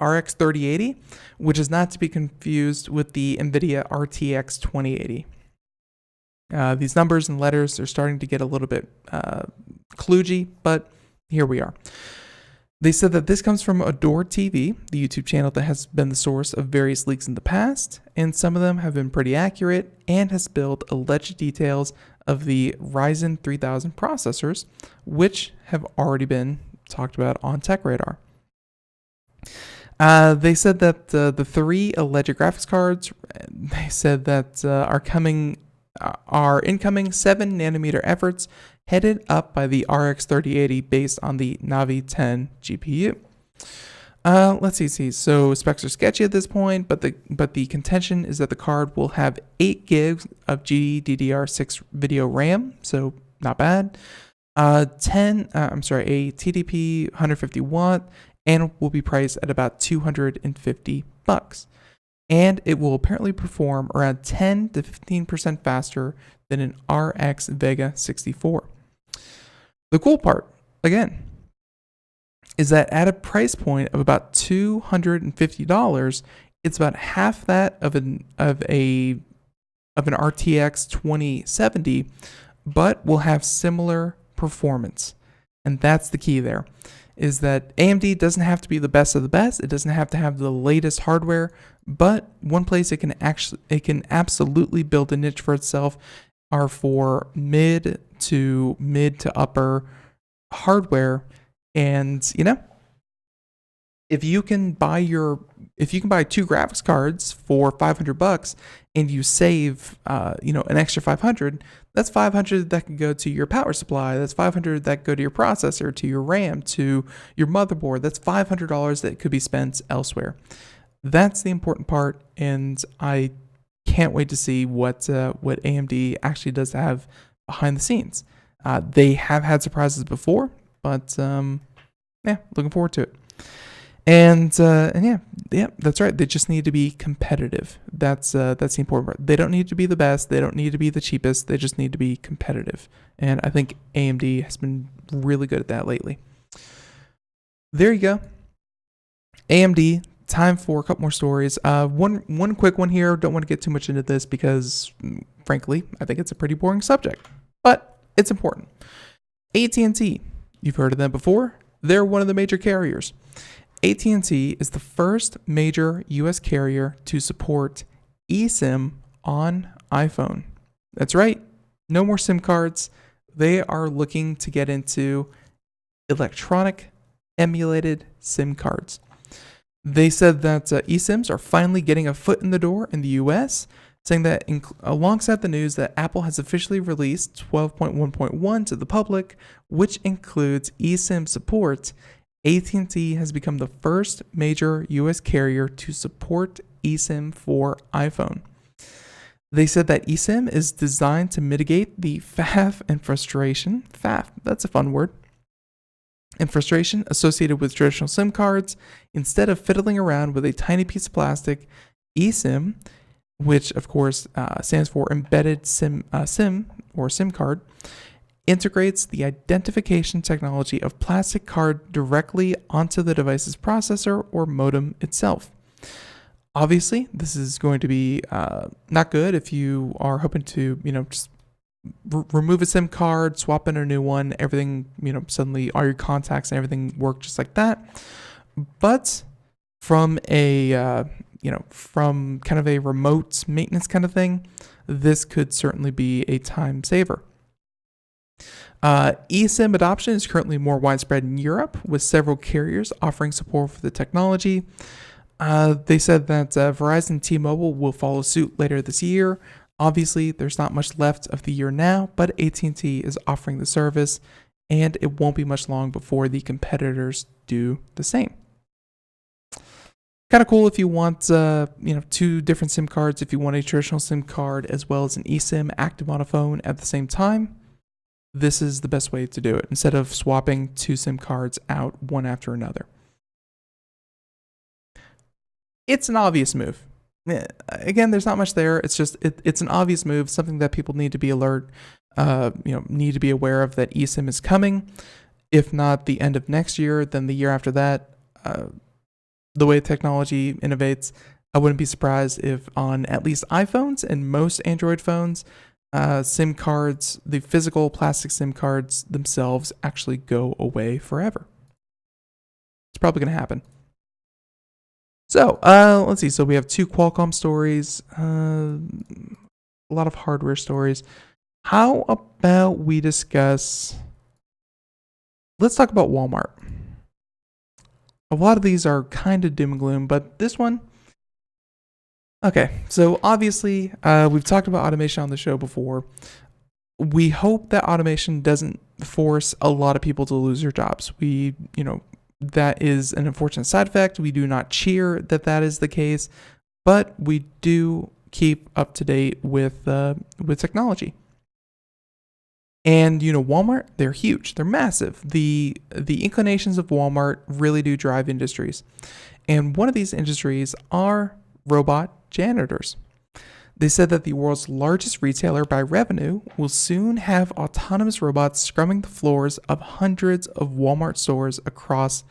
Speaker 2: RX 3080, which is not to be confused with the NVIDIA RTX 2080. These numbers and letters are starting to get a little bit kludgy, but here we are. They said that this comes from Adore TV, the YouTube channel that has been the source of various leaks in the past, and some of them have been pretty accurate and has spilled alleged details of the Ryzen 3000 processors, which have already been talked about on TechRadar. They said that the three alleged graphics cards, they said that are incoming 7nm efforts headed up by the RX 3080 based on the Navi 10 GPU. Let's see. So specs are sketchy at this point, but the contention is that the card will have 8 gigs of GDDR6 video RAM, so not bad. A TDP 150 watt, and will be priced at about $250. And it will apparently perform around 10 to 15% faster than an RX Vega 64. The cool part, again, is that at a price point of about $250, it's about half that of an RTX 2070, but will have similar performance. And that's the key there, is that AMD doesn't have to be the best of the best. It doesn't have to have the latest hardware, but one place it can absolutely build a niche for itself are for mid to upper hardware. And if you can buy 2 graphics cards for $500 and you save an extra $500, that's $500 that can go to your power supply. That's $500 that go to your processor, to your RAM, to your motherboard. That's $500 that could be spent elsewhere. That's the important part, and I can't wait to see what AMD actually does have behind the scenes. They have had surprises before, but looking forward to it. And that's right. They just need to be competitive. That's the important part. They don't need to be the best. They don't need to be the cheapest. They just need to be competitive. And I think AMD has been really good at that lately. There you go. AMD. Time for a couple more stories. One quick one here. Don't want to get too much into this because, frankly, I think it's a pretty boring subject, but it's important. AT&T. You've heard of them before. They're one of the major carriers. AT&T is the first major U.S. carrier to support eSIM on iPhone. That's right. No more SIM cards. They are looking to get into electronic emulated SIM cards. They said that eSIMs are finally getting a foot in the door in the U.S., saying that alongside the news that Apple has officially released 12.1.1 to the public, which includes eSIM support, AT&T has become the first major U.S. carrier to support eSIM for iPhone. They said that eSIM is designed to mitigate the faff and frustration. Faff, that's a fun word. And frustration associated with traditional SIM cards. Instead of fiddling around with a tiny piece of plastic, eSIM, which of course stands for embedded SIM or SIM card, integrates the identification technology of plastic card directly onto the device's processor or modem itself. Obviously, this is going to be not good if you are hoping to, just remove a SIM card, swap in a new one, everything, suddenly all your contacts and everything work just like that. But from a, from kind of a remote maintenance kind of thing, this could certainly be a time saver. eSIM adoption is currently more widespread in Europe, with several carriers offering support for the technology. They said that Verizon and T-Mobile will follow suit later this year. Obviously, there's not much left of the year now, but AT&T is offering the service, and it won't be much long before the competitors do the same. Kind of cool if you want, two different SIM cards. If you want a traditional SIM card as well as an eSIM active on a phone at the same time, this is the best way to do it instead of swapping two SIM cards out one after another. It's an obvious move. Again, there's not much there. It's just it's an obvious move, something that people need to be alert, need to be aware of, that eSIM is coming. If not the end of next year, then the year after that. The way technology innovates, I wouldn't be surprised if on at least iPhones and most Android phones, SIM cards, the physical plastic SIM cards themselves actually go away forever. It's probably going to happen. So, let's see. So we have two Qualcomm stories, a lot of hardware stories. How about we discuss, let's talk about Walmart. A lot of these are kind of doom and gloom, but this one, okay. So obviously, we've talked about automation on the show before. We hope that automation doesn't force a lot of people to lose their jobs. That is an unfortunate side effect. We do not cheer that is the case, but we do keep up to date with technology. And Walmart, they're huge, they're massive. The inclinations of Walmart really do drive industries, and one of these industries are robot janitors. They said that the world's largest retailer by revenue will soon have autonomous robots scrubbing the floors of hundreds of Walmart stores across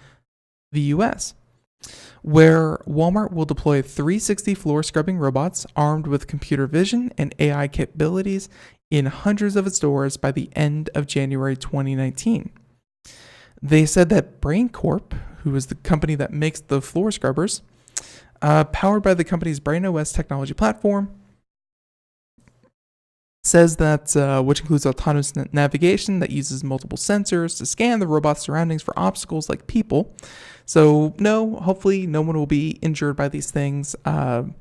Speaker 2: the US, where Walmart will deploy 360 floor scrubbing robots armed with computer vision and AI capabilities in hundreds of its stores by the end of January 2019. They said that Brain Corp, who is the company that makes the floor scrubbers, powered by the company's Brain OS technology platform, says that, which includes autonomous navigation that uses multiple sensors to scan the robot's surroundings for obstacles like people. So hopefully no one will be injured by these things. I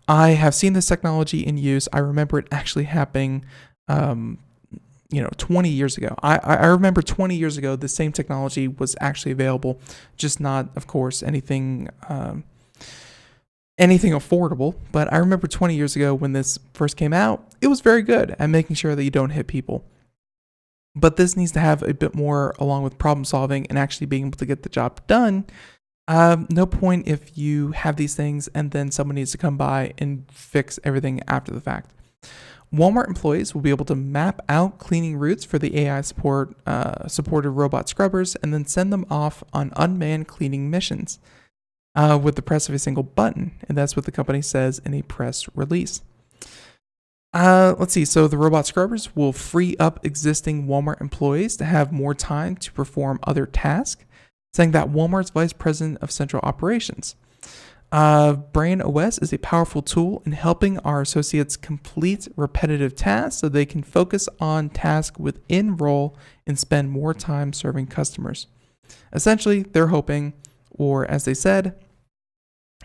Speaker 2: have seen this technology in use. I remember it actually happening 20 years ago. I remember 20 years ago, the same technology was actually available, just not, of course, anything affordable. But I remember 20 years ago when this first came out, it was very good at making sure that you don't hit people. But this needs to have a bit more along with problem solving and actually being able to get the job done. No point if you have these things and then someone needs to come by and fix everything after the fact. Walmart employees will be able to map out cleaning routes for the AI supported robot scrubbers and then send them off on unmanned cleaning missions with the press of a single button. And that's what the company says in a press release. Let's see. So the robot scrubbers will free up existing Walmart employees to have more time to perform other tasks, saying that Walmart's vice president of central operations. Brain OS is a powerful tool in helping our associates complete repetitive tasks so they can focus on tasks within role and spend more time serving customers. Essentially, they're hoping, or as they said,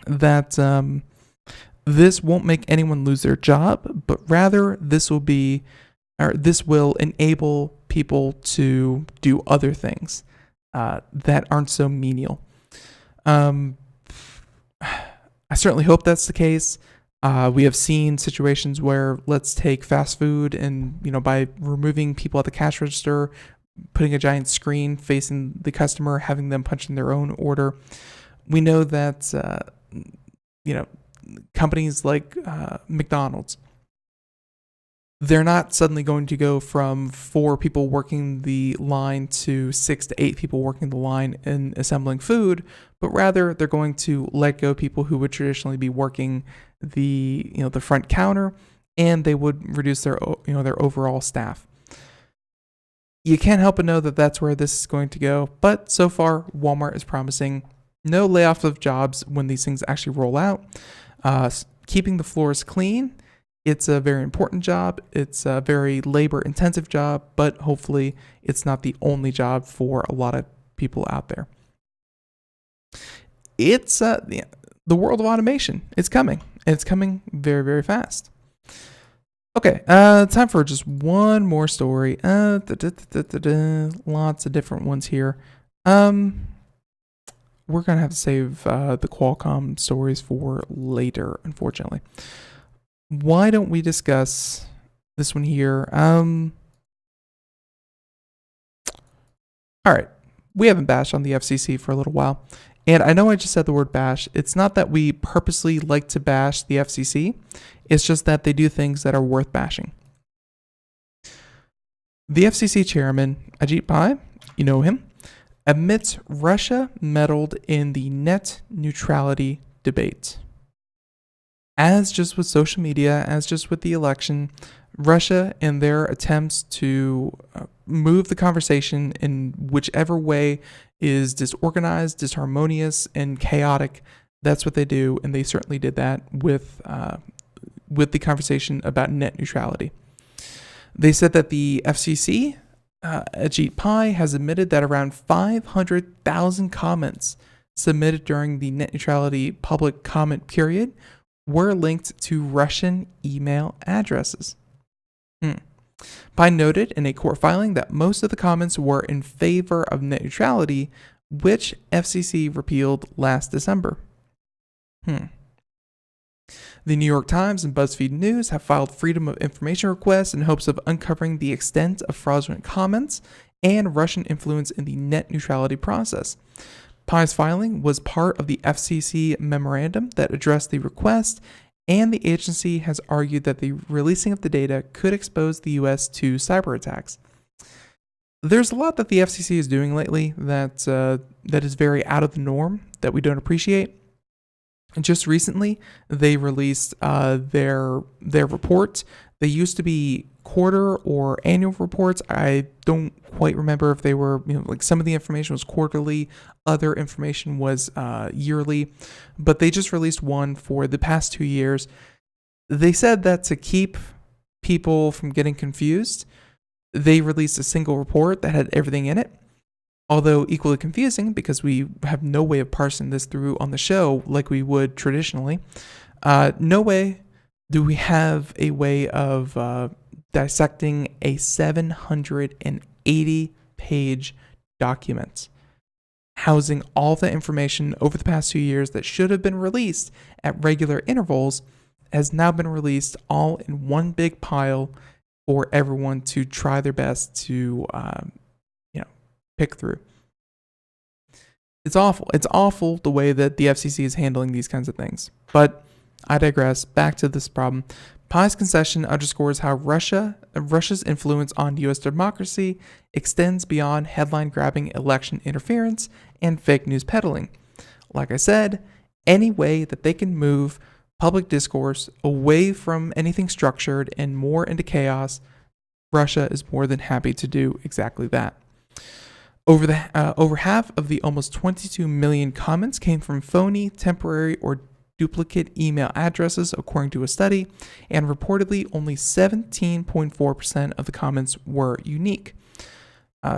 Speaker 2: that this won't make anyone lose their job, but rather this will enable people to do other things that aren't so menial. I certainly hope that's the case. We have seen situations where, let's take fast food and, by removing people at the cash register, putting a giant screen facing the customer, having them punch in their own order. We know that, companies like McDonald's, they're not suddenly going to go from 4 people working the line to 6 to 8 people working the line and assembling food, but rather they're going to let go people who would traditionally be working the front counter, and they would reduce their overall staff. You can't help but know that that's where this is going to go, but so far Walmart is promising no layoff of jobs when these things actually roll out. Keeping the floors clean, it's a very important job. It's a very labor-intensive job, but hopefully it's not the only job for a lot of people out there. It's the world of automation. It's coming. It's coming very, very fast. Okay, time for just one more story. Lots of different ones here. We're going to have to save the Qualcomm stories for later, unfortunately. Why don't we discuss this one here? All right, we haven't bashed on the FCC for a little while. And I know I just said the word bash. It's not that we purposely like to bash the FCC. It's just that they do things that are worth bashing. The FCC chairman, Ajit Pai, you know him, admits Russia meddled in the net neutrality debate. As just with social media, as just with the election, Russia and their attempts to move the conversation in whichever way is disorganized, disharmonious, and chaotic, that's what they do, and they certainly did that with the conversation about net neutrality. They said that the FCC, Ajit Pai, has admitted that around 500,000 comments submitted during the net neutrality public comment period were linked to Russian email addresses. Pai noted in a court filing that most of the comments were in favor of net neutrality, which FCC repealed last December. The New York Times and BuzzFeed News have filed Freedom of Information requests in hopes of uncovering the extent of fraudulent comments and Russian influence in the net neutrality process. Pai's filing was part of the FCC memorandum that addressed the request, and the agency has argued that the releasing of the data could expose the U.S. to cyber attacks. There's a lot that the FCC is doing lately that is very out of the norm, that we don't appreciate. And just recently, they released their report. They used to be quarter or annual reports. I don't quite remember if they were, like some of the information was quarterly, other information was yearly, but they just released one for the past 2 years. They said that to keep people from getting confused, they released a single report that had everything in it. Although equally confusing because we have no way of parsing this through on the show like we would traditionally. No way do we have a way of dissecting a 780-page document housing all the information over the past 2 years that should have been released at regular intervals has now been released all in one big pile for everyone to try their best to pick through. It's awful. It's awful the way that the FCC is handling these kinds of things. But I digress. Back to this problem. Pai's concession underscores how Russia's influence on U.S. democracy extends beyond headline-grabbing election interference and fake news peddling. Like I said, any way that they can move public discourse away from anything structured and more into chaos, Russia is more than happy to do exactly that. Over half of the almost 22 million comments came from phony, temporary, or duplicate email addresses, according to a study, and reportedly only 17.4% of the comments were unique.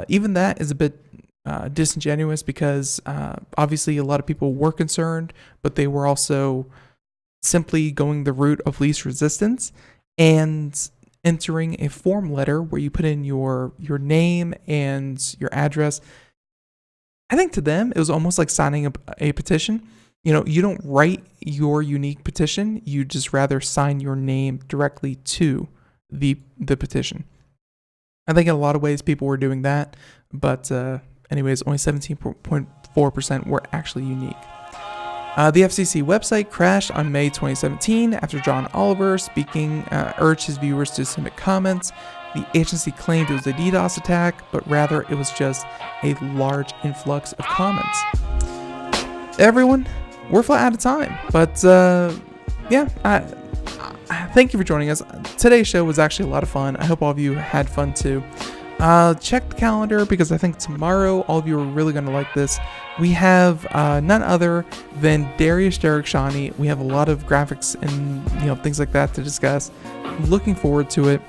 Speaker 2: Even that is a bit disingenuous because obviously a lot of people were concerned, but they were also simply going the route of least resistance and entering a form letter where you put in your name and your address. I think to them, it was almost like signing a petition. You don't write your unique petition. You just rather sign your name directly to the petition. I think in a lot of ways people were doing that. But anyways, only 17.4% were actually unique. The FCC website crashed on May 2017 after John Oliver urged his viewers to submit comments. The agency claimed it was a DDoS attack, but rather it was just a large influx of comments. Everyone, we're flat out of time, but thank you for joining us. Today's show was actually a lot of fun. I hope all of you had fun too. Check the calendar because I think tomorrow all of you are really going to like this. We have none other than Darius Derek-Shani. We have a lot of graphics and things like that to discuss. Looking forward to it.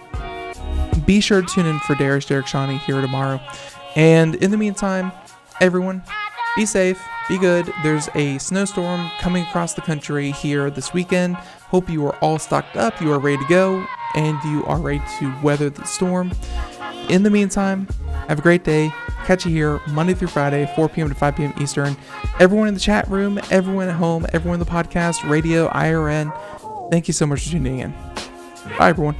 Speaker 2: Be sure to tune in for Darius Derek-Shani here tomorrow. And in the meantime, everyone, be safe, be good. There's a snowstorm coming across the country here this weekend. Hope you are all stocked up, you are ready to go, and you are ready to weather the storm. In the meantime, have a great day. Catch you here Monday through Friday, 4 p.m. to 5 p.m. Eastern. Everyone in the chat room, everyone at home, everyone in the podcast, radio, IRN, thank you so much for tuning in. Bye, everyone.